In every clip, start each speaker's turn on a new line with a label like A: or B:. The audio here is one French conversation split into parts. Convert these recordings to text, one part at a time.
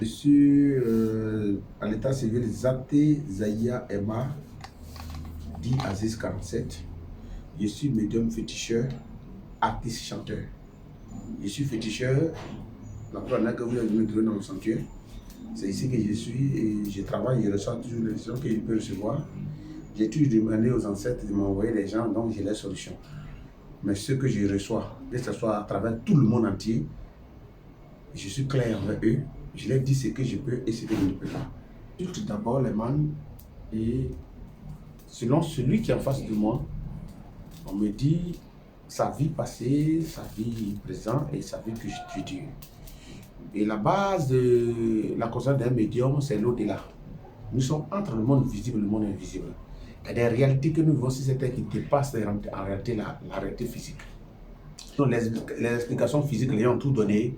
A: Je suis à l'état civil Zate Zahia Emma, dit Aziz 47. Je suis médium féticheur, artiste chanteur. Je suis féticheur, la première que vous avez me trouver dans le sanctuaire. C'est ici que je suis et je travaille, je reçois toujours les gens que je peux recevoir. J'ai toujours demandé aux ancêtres de m'envoyer des gens, donc j'ai les solutions. Mais ce que je reçois, que ce soit à travers tout le monde entier, je suis clair envers eux. Je leur dis ce que je peux et ce que je ne peux pas. Tout d'abord les man et selon celui qui est en face de moi, on me dit sa vie passée, sa vie présente et sa vie future. Et la base de la conscience d'un médium, c'est l'au-delà. Nous sommes entre le monde visible et le monde invisible. Il y a des réalités que nous vivons sur cette terre qui dépassent en réalité la réalité physique. Donc les explications physiques l'ayant tout donné,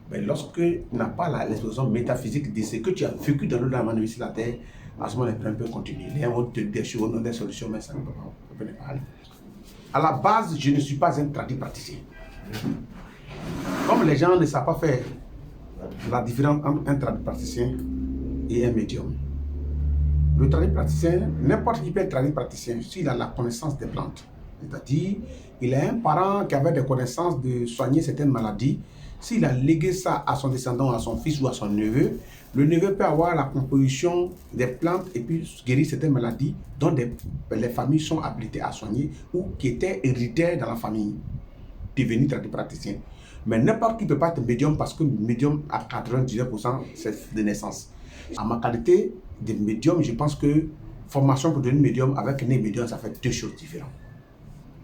A: mais lorsque tu n'as pas l'explication métaphysique de ce que tu as vécu dans l'au-delà sur la terre, à ce moment-là, on peut continuer. Les gens vont te dire des solutions, mais ça ne peut pas aller. À la base, je ne suis pas un praticien. Comme les gens ne savent pas faire la différence entre un praticien et un médium. Le praticien, n'importe qui peut être praticien s'il a la connaissance des plantes. C'est-à-dire, il a un parent qui avait des connaissances de soigner certaines maladies. S'il a légué ça à son descendant, à son fils ou à son neveu, le neveu peut avoir la composition des plantes et puis guérir certaines maladies dont les familles sont habilitées à soigner ou qui étaient héréditaires dans la famille, devenir praticien. Mais n'importe qui ne peut pas être médium parce que médium à 99% c'est de naissance. En ma qualité de médium, je pense que formation pour devenir médium avec né médium, ça fait deux choses différentes.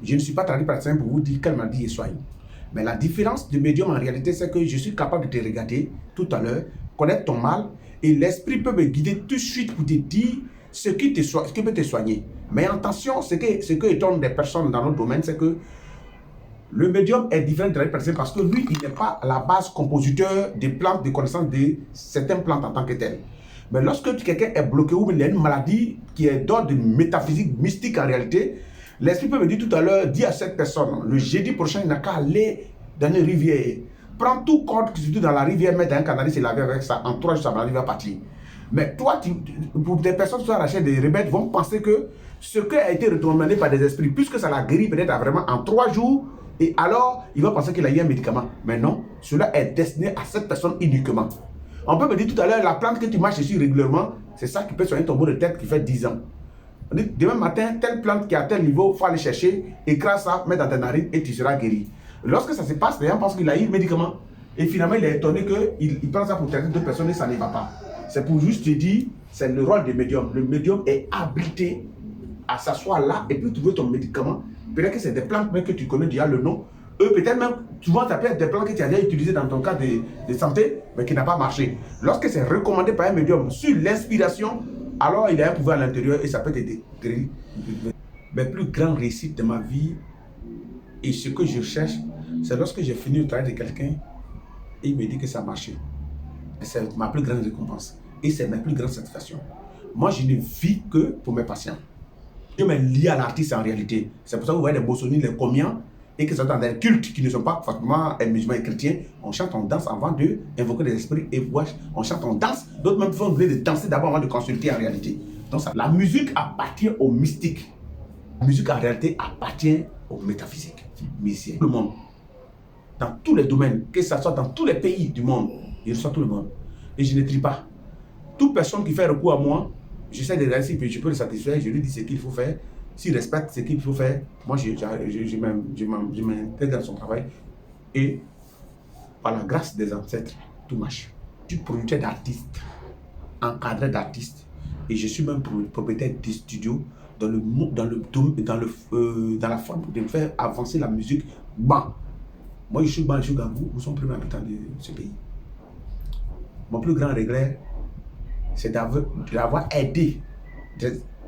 A: Je ne suis pas praticien pour vous dire quelle maladie est soigne. Mais la différence de médium en réalité, c'est que je suis capable de te regarder tout à l'heure, connaître ton mal, et l'esprit peut me guider tout de suite pour te dire ce qui peut te soigner. Mais attention, ce que étonne des personnes dans notre domaine, c'est que le médium est différent de la praticien parce que lui, il n'est pas à la base compositeur des plantes, de connaissances de certaines plantes en tant que telles. Mais lorsque quelqu'un est bloqué ou il a une maladie qui est d'ordre métaphysique, mystique en réalité, l'esprit peut me dire tout à l'heure, dis à cette personne, le jeudi prochain, il n'a qu'à aller dans une rivière. Prends tout corps qui se trouve dans la rivière, mets dans un canal, se laver avec ça. En 3 jours, sa maladie va partir. Mais toi, pour des personnes qui sont arrachées des remèdes, vont penser que ce qui a été recommandé par des esprits, puisque ça l'a guéri peut-être vraiment en 3 jours, et alors, il va penser qu'il a eu un médicament. Mais non, cela est destiné à cette personne uniquement. On peut me dire tout à l'heure, la plante que tu marches dessus régulièrement, c'est ça qui peut soigner ton mot de tête qui fait 10 ans. On dit, demain matin, telle plante qui est à tel niveau, il faut aller chercher, écrase ça, mets dans ta narine et tu seras guéri. Lorsque ça se passe, les gens pensent qu'il a eu le médicament. Et finalement, il est étonné qu'il prend ça pour traiter deux personnes et ça ne va pas. C'est pour juste te dire, c'est le rôle du médium. Le médium est habilité à s'asseoir là et puis trouver ton médicament. Peut-être que c'est des plantes même que tu connais déjà le nom. Eux, peut-être même, souvent, ça peut être des plantes que tu as déjà utilisées dans ton cas de santé, mais qui n'a pas marché. Lorsque c'est recommandé par un médium sur l'inspiration, alors il y a un pouvoir à l'intérieur et ça peut t'aider. Mes plus grands réussites de ma vie et ce que je cherche, c'est lorsque j'ai fini le travail de quelqu'un et il me dit que ça a marché. C'est ma plus grande récompense et c'est ma plus grande satisfaction. Moi, je ne vis que pour mes patients. Je me lie à l'artiste en réalité. C'est pour ça que vous voyez les bossonies, les comiens, et que ce sont dans des cultes qui ne sont pas forcément musulmans et chrétiens. On chante, on danse avant d'invoquer les esprits et on chante, on danse. D'autres même font oublier de danser d'abord avant de consulter en réalité. Donc ça, la musique appartient au mystique. La musique en réalité appartient au métaphysique. Musicien. Tout le monde. Dans tous les domaines, que ce soit dans tous les pays du monde, je reçois tout le monde. Et je ne trie pas. Toute personne qui fait recours à moi, j'essaie de regarder si je peux le satisfaire, je lui dis ce qu'il faut faire. S'il respecte ce qu'il faut faire, moi je m'intègre dans son travail. Et par la grâce des ancêtres, tout marche. Je suis producteur d'artistes, encadré d'artistes. Et je suis même propriétaire des studios dans la forme de faire avancer la musique. Bon, moi je suis Ban, je suis Gabou, nous sommes premiers habitants de ce pays. Mon plus grand regret, c'est d'avoir aidé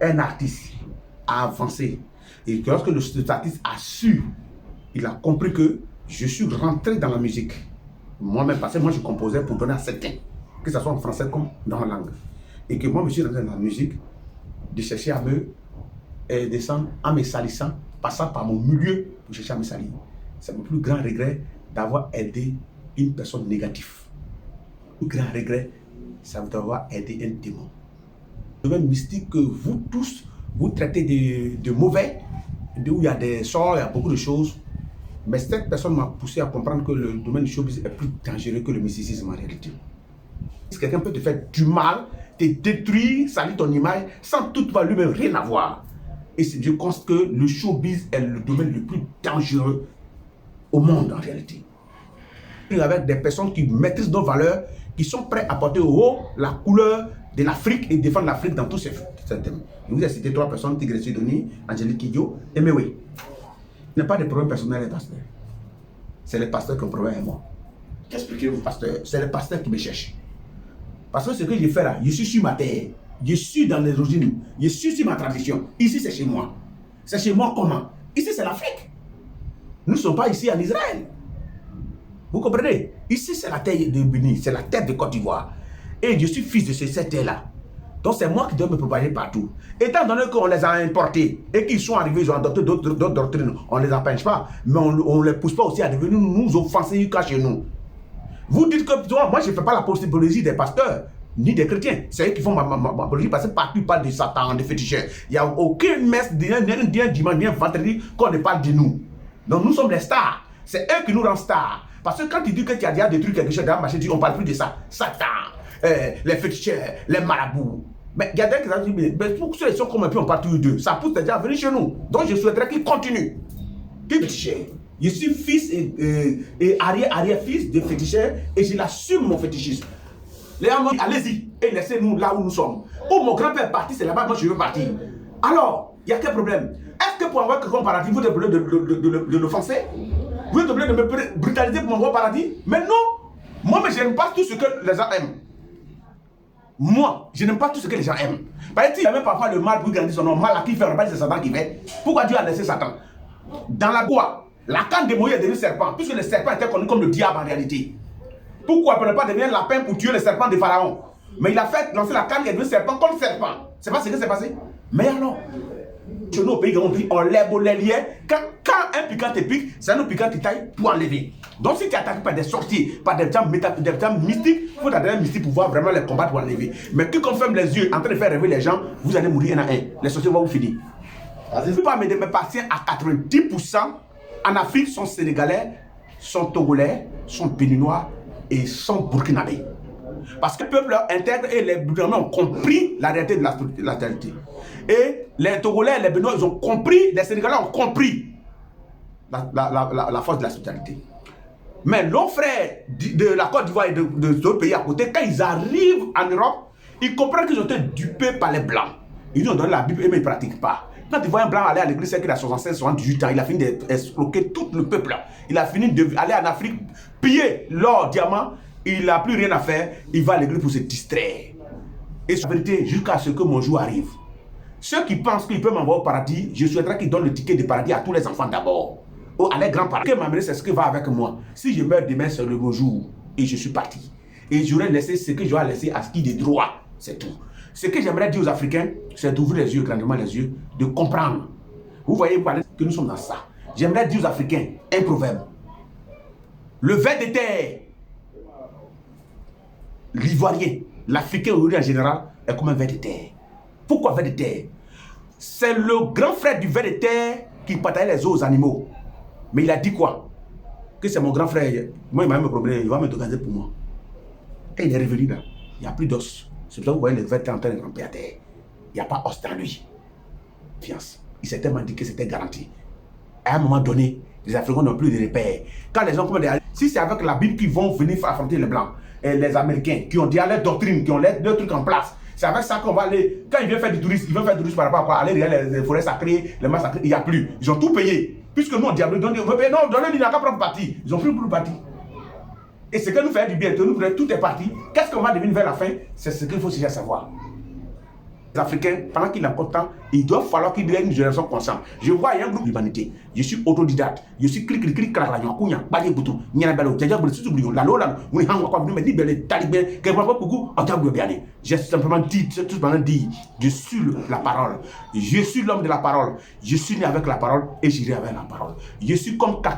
A: un artiste à avancer. Et que lorsque cet artiste a su, il a compris que je suis rentré dans la musique. Moi-même, parce que moi je composais pour donner à certains, que ce soit en français comme dans la langue. Et que moi je suis rentré dans la musique, de chercher à me descendre en me salissant, passant par mon milieu pour chercher à me salir. C'est mon plus grand regret d'avoir aidé une personne négative. Mon plus grand regret ça va devoir aider un démon. Le domaine mystique que vous tous, vous traitez de mauvais, où il y a des sorts, il y a beaucoup de choses. Mais cette personne m'a poussé à comprendre que le domaine du showbiz est plus dangereux que le mysticisme en réalité. Si quelqu'un peut te faire du mal, te détruire, salir ton image, sans toutefois lui-même rien avoir. Et je constate que le showbiz est le domaine le plus dangereux au monde en réalité. Avec des personnes qui maîtrisent nos valeurs, qui sont prêts à porter au haut la couleur de l'Afrique et défendre l'Afrique dans tous ces thèmes. Je vous ai cité 3 personnes, Tigre Sidoni, Angélique Kidjo et Mewe. Ce n'est pas des problèmes personnels, les pasteurs. C'est les pasteurs qui ont problème avec moi. Qu'expliquez-vous, pasteur? C'est les pasteurs qui me cherchent. Parce que ce que je fais là, je suis sur ma terre. Je suis dans les origines. Je suis sur ma tradition. Ici, c'est chez moi. C'est chez moi comment? Ici, c'est l'Afrique. Nous ne sommes pas ici en Israël. Vous comprenez? Ici, c'est la terre de Bénin. C'est la terre de Côte d'Ivoire. Et je suis fils de cette terre-là. Donc, c'est moi qui dois me propager partout. Étant donné qu'on les a importés et qu'ils sont arrivés, ils ont adopté d'autres doctrines, on ne les empêche pas, mais on ne les pousse pas aussi à devenir nous offenser jusqu'à chez nous. Vous dites que moi, je ne fais pas la apologie des pasteurs, ni des chrétiens. C'est eux qui font ma apologie parce que partout, ils parlent de Satan, de féticheurs. Il n'y a aucune messe, ni un dimanche, ni un vendredi qu'on ne parle de nous. Donc, nous sommes les stars. C'est eux qui nous rendent stars. Parce que quand tu dis que tu as déjà détruit quelque chose dans la machine, on ne parle plus de ça. Satan, les féticheurs, les marabouts. Mais il y a des gens qui disent, mais pour ceux qui sont comme un peu, on parle tous les deux. Ça pousse déjà à venir chez nous. Donc, je souhaiterais qu'ils continuent. Féticheurs. Je suis fils et arrière-fils de féticheur et je l'assume mon fétichisme. Les gens m'ont dit, allez-y et laissez-nous là où nous sommes. Où mon grand-père est parti, c'est là-bas que moi je veux partir. Alors, il y a quel problème? Est-ce que pour avoir quelqu'un au paradis, vous êtes obligé de l'offenser? Vous êtes obligé de me brutaliser pour m'envoyer au paradis? Mais non! Moi, je n'aime pas tout ce que les gens aiment. Moi, je n'aime pas tout ce que les gens aiment. Par exemple, il y a même parfois le mal pour grandir son nom. Mal à qui fait, on va dire c'est Satan qui fait. Pourquoi Dieu a laissé Satan? Dans la loi, la canne de Moïse est devenue serpent, puisque le serpent était connu comme le diable en réalité. Pourquoi ne pas devenir lapin pour tuer le serpent de Pharaon? Mais il a fait lancer la canne qui est devenue serpent comme serpent. C'est pas ce qui s'est passé? Mais alors, chez nous au pays, on les liens. Quand un piquant te pique, c'est un piquant qui taille pour enlever. Donc si tu es attaqué par des sorciers, par des gens mystiques, il faut t'adresser mystique pour voir vraiment les combattre pour enlever. Mais qui ferme les yeux en train de faire rêver les gens, vous allez mourir un à un. Les sorciers vont vous finir. Je ne peux pas me mes patients à 90% en Afrique sont sénégalais, sont togolais, sont béninois et sont burkinabés. Parce que le peuple intègre et les burkinabés ont compris la réalité de la spiritualité. Et les togolais et les béninois, ils ont compris, les sénégalais ont compris la force de la spiritualité. Mais nos frères de la Côte d'Ivoire et d'autres pays à côté, quand ils arrivent en Europe, ils comprennent qu'ils ont été dupés par les Blancs. Ils nous ont donné la Bible, mais ils ne pratiquent pas. Quand tu vois un Blanc aller à l'église, c'est qu'il a 76, 78 ans, il a fini d'escroquer tout le peuple. Il a fini d'aller en Afrique, piller l'or, diamant, il n'a plus rien à faire, il va à l'église pour se distraire. Et c'est la vérité, jusqu'à ce que mon jour arrive. Ceux qui pensent qu'ils peuvent m'envoyer au paradis, je souhaiterais qu'ils donnent le ticket de paradis à tous les enfants d'abord. À les grands-parents. Ce que m'amener, c'est ce qui va avec moi. Si je meurs demain, c'est le beau jour. Et je suis parti. Et j'aurais laissé ce que j'aurais laissé à ce qui est de droit. C'est tout. Ce que j'aimerais dire aux Africains, c'est d'ouvrir les yeux, grandement les yeux, de comprendre. Vous voyez que nous sommes dans ça. J'aimerais dire aux Africains un proverbe. Le ver de terre, l'Ivoirien, l'Africain aujourd'hui en général, est comme un ver de terre. Pourquoi ver de terre? C'est le grand frère du ver de terre qui partageait les os aux animaux. Mais il a dit quoi? Que c'est mon grand frère. Moi, il m'a même un problème. Il va me organiser pour moi. Et il est revenu là. Il n'y a plus d'os. C'est pour ça que vous voyez les vêtements en train de ramper à terre. Il n'y a pas d'os dans lui. Fiance. Il s'est tellement dit que c'était garanti. À un moment donné, les Africains n'ont plus de repères. Quand les gens commencent à dire, si c'est avec la Bible qu'ils vont venir affronter les Blancs, et les Américains, qui ont déjà leur doctrine, qui ont leurs trucs en place, c'est avec ça qu'on va aller. Quand ils viennent faire du tourisme, ils vont faire du tourisme par rapport à quoi? Aller derrière les forêts sacrées, les masses sacrées, il n'y a plus. Ils ont tout payé. Puisque nous, on diable, non, donnez-lui n'a qu'à prendre parti. Ils n'ont plus pour le parti. Et ce que nous faisons du bien, tout est parti. Qu'est-ce qu'on va devenir vers la fin? C'est ce qu'il faut déjà savoir. Les Africains, pendant qu'il a encore de temps, il doit falloir qu'ils deviennent une génération consciente. Je vois, il y a un groupe d'humanité. Je suis autodidacte. Je suis clic, j'ai simplement dit, je suis la parole. Je suis l'homme de la parole. Je suis né avec la parole et j'irai avec la parole. Je suis comme caca.